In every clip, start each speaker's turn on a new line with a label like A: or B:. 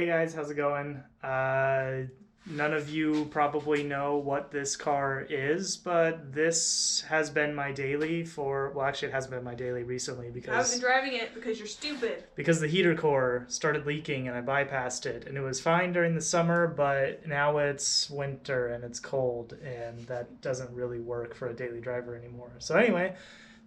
A: Hey guys, how's it going? None of you probably know what this car is, but this has been my daily for, well actually it hasn't been my daily recently because
B: I've been driving it because you're stupid.
A: Because the heater core started leaking and I bypassed it, and it was fine during the summer, but now it's winter and it's cold and that doesn't really work for a daily driver anymore. So anyway,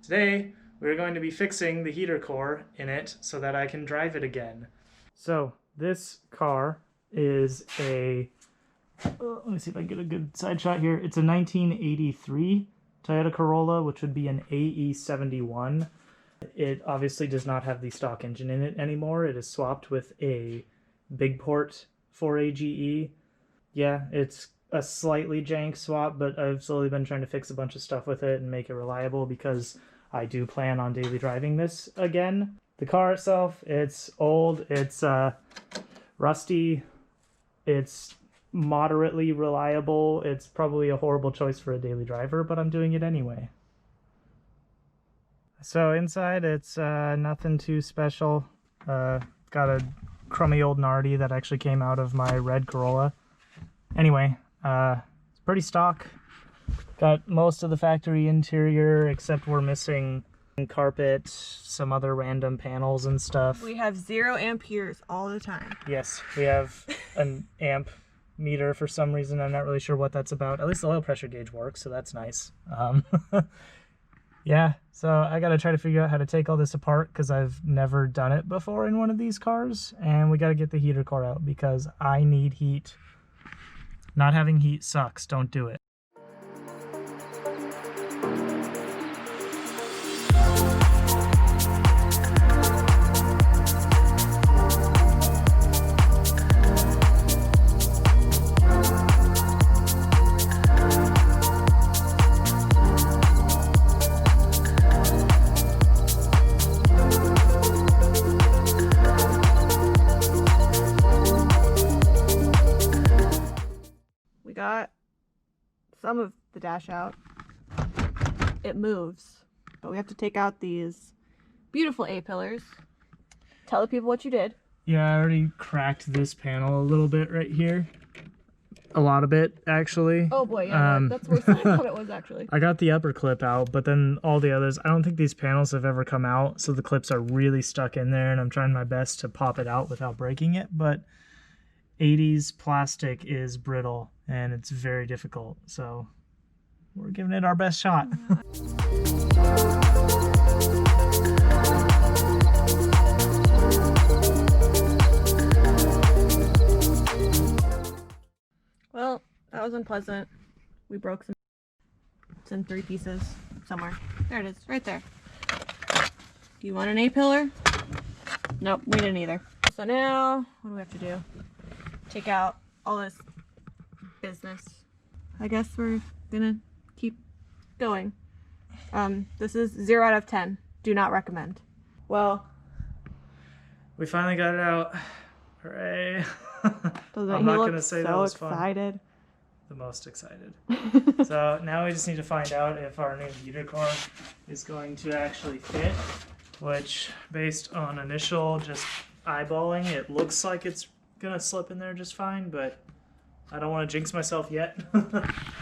A: today we're going to be fixing the heater core in it so that I can drive it again. So this car is a, let me see if I can get a good side shot here. It's a 1983 Toyota Corolla, which would be an AE71. It obviously does not have the stock engine in it anymore. It is swapped with a big port 4AGE EE. Yeah, it's a slightly jank swap, but I've slowly been trying to fix a bunch of stuff with it and make it reliable because I do plan on daily driving this again. The car itself, it's old, it's rusty, it's moderately reliable. It's probably a horrible choice for a daily driver, but I'm doing it anyway. So inside, it's nothing too special. Got a crummy old Nardi that actually came out of my red Corolla. Anyway, it's pretty stock. Got most of the factory interior, except we're missing carpet, some other random panels and stuff.
B: We have 0 amperes all the time.
A: Yes, we have an amp meter for some reason. I'm not really sure what that's about. At least the oil pressure gauge works, so that's nice. Yeah, so I gotta try to figure out how to take all this apart because I've never done it before in one of these cars, and we gotta get the heater core out because I need heat. Not having heat sucks. Don't do it.
B: Got some of the dash out. It moves, but we have to take out these beautiful Apillars. Tell the people what you did.
A: Yeah, I already cracked this panel a little bit right here. A lot of it, actually.
B: Oh boy, yeah, that's worse than I thought it was actually.
A: I got the upper clip out, but then all the others, I don't think these panels have ever come out, so the clips are really stuck in there, and I'm trying my best to pop it out without breaking it, but 80s plastic is brittle and it's very difficult, so we're giving it our best shot.
B: Well, that was unpleasant. We broke some. It's in 3 pieces somewhere. There it is, right there. Do you want an A-pillar? Nope, we didn't either. So now, what do we have to do? Take out all this business. I guess we're gonna keep going. This is 0 out of 10. Do not recommend. Well,
A: we finally got it out. Hooray.
B: I'm not gonna say that was excited.
A: Fun. The most excited. So now we just need to find out if our new heater core is going to actually fit, which based on initial just eyeballing, it looks like it's gonna slip in there just fine, but I don't want to jinx myself yet.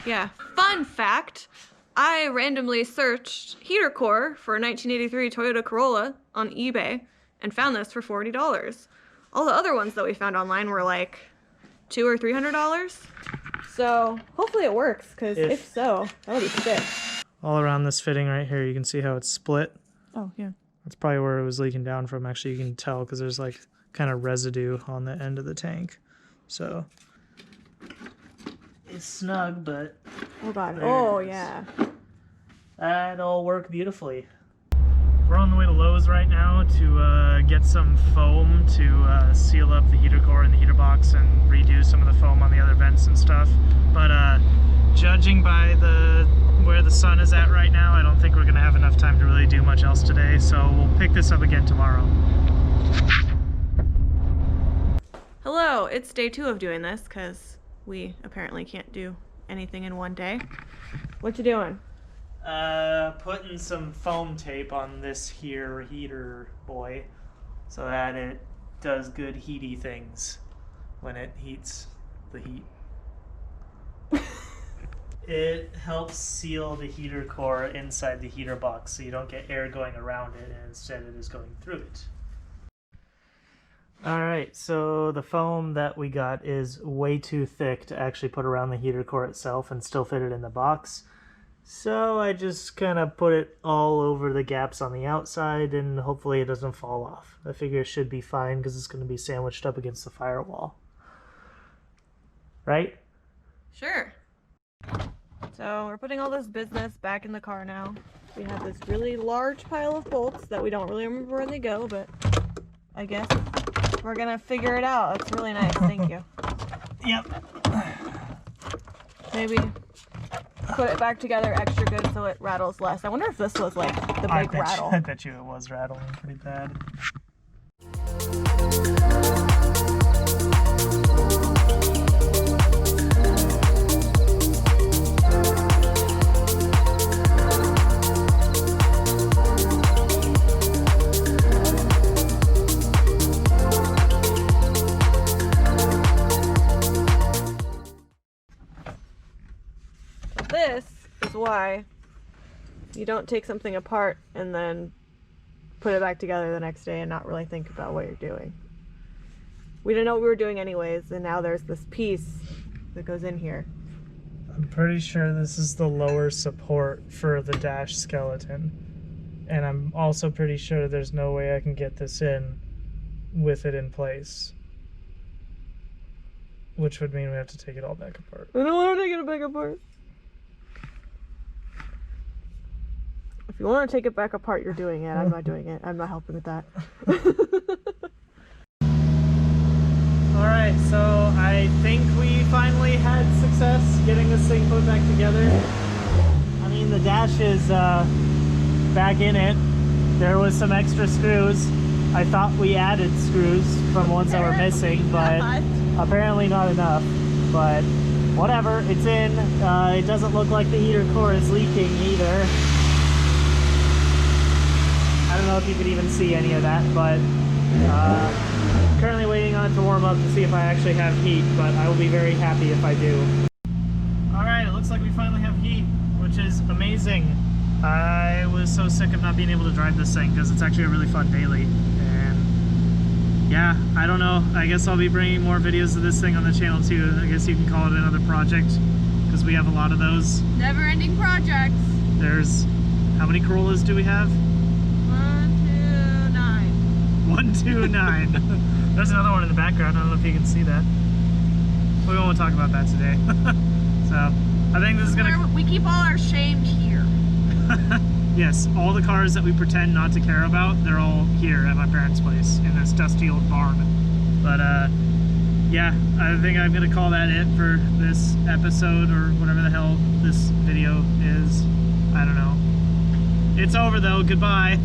B: Yeah. Fun fact, I randomly searched heater core for a 1983 Toyota Corolla on eBay and found this for $40. All the other ones that we found online were like $200 or $300. So hopefully it works, because if so, that would be sick.
A: All around this fitting right here, you can see how it's split.
B: Oh, yeah.
A: That's probably where it was leaking down from. Actually, you can tell because there's like kind of residue on the end of the tank. So it's snug, but
B: oh god, oh yeah,
A: that'll work beautifully. We're on the way to Lowe's right now to get some foam to seal up the heater core and the heater box and redo some of the foam on the other vents and stuff. But judging by where the sun is at right now, I don't think we're gonna have enough time to really do much else today, so we'll pick this up again tomorrow.
B: Hello, it's day 2 of doing this because we apparently can't do anything in one day. What you doing?
A: Putting some foam tape on this here heater boy so that it does good heaty things. when it heats the heat. It helps seal the heater core inside the heater box so you don't get air going around it, and instead it is going through it. Alright, so the foam that we got is way too thick to actually put around the heater core itself and still fit it in the box. So I just kind of put it all over the gaps on the outside, and hopefully it doesn't fall off. I figure it should be fine because it's going to be sandwiched up against the firewall. Right?
B: Sure. So we're putting all this business back in the car now. We have this really large pile of bolts that we don't really remember where they go, but I guess we're gonna figure it out. That's really nice, thank you.
A: Yep.
B: Maybe put it back together extra good so it rattles less. I wonder if this was like the big rattle.
A: I bet you it was rattling pretty bad.
B: This is why you don't take something apart and then put it back together the next day and not really think about what you're doing. We didn't know what we were doing anyways, and now there's this piece that goes in here.
A: I'm pretty sure this is the lower support for the dash skeleton. And I'm also pretty sure there's no way I can get this in with it in place. Which would mean we have to take it all back apart.
B: I don't want to take it back apart. If you want to take it back apart, you're doing it. I'm not doing it. I'm not helping with that.
A: Alright, so I think we finally had success getting this thing put back together. I mean, the dash is back in it. There was some extra screws. I thought we added screws from ones that were missing, but apparently not enough. But whatever, it's in. It doesn't look like the heater core is leaking either. I don't know if you could even see any of that, but currently waiting on it to warm up to see if I actually have heat, but I will be very happy if I do. Alright, it looks like we finally have heat, which is amazing. I was so sick of not being able to drive this thing because it's actually a really fun daily. And yeah, I don't know. I guess I'll be bringing more videos of this thing on the channel too. I guess you can call it another project because we have a lot of those.
B: Never-ending projects.
A: There's, how many Corollas do we have? 129. There's another one in the background. I don't know if you can see that. We won't talk about that today. So I think this is gonna.
B: We keep all our shame here.
A: Yes, all the cars that we pretend not to care about, they're all here at my parents' place in this dusty old barn. But yeah, I think I'm gonna call that it for this episode or whatever the hell this video is. I don't know. It's over though. Goodbye.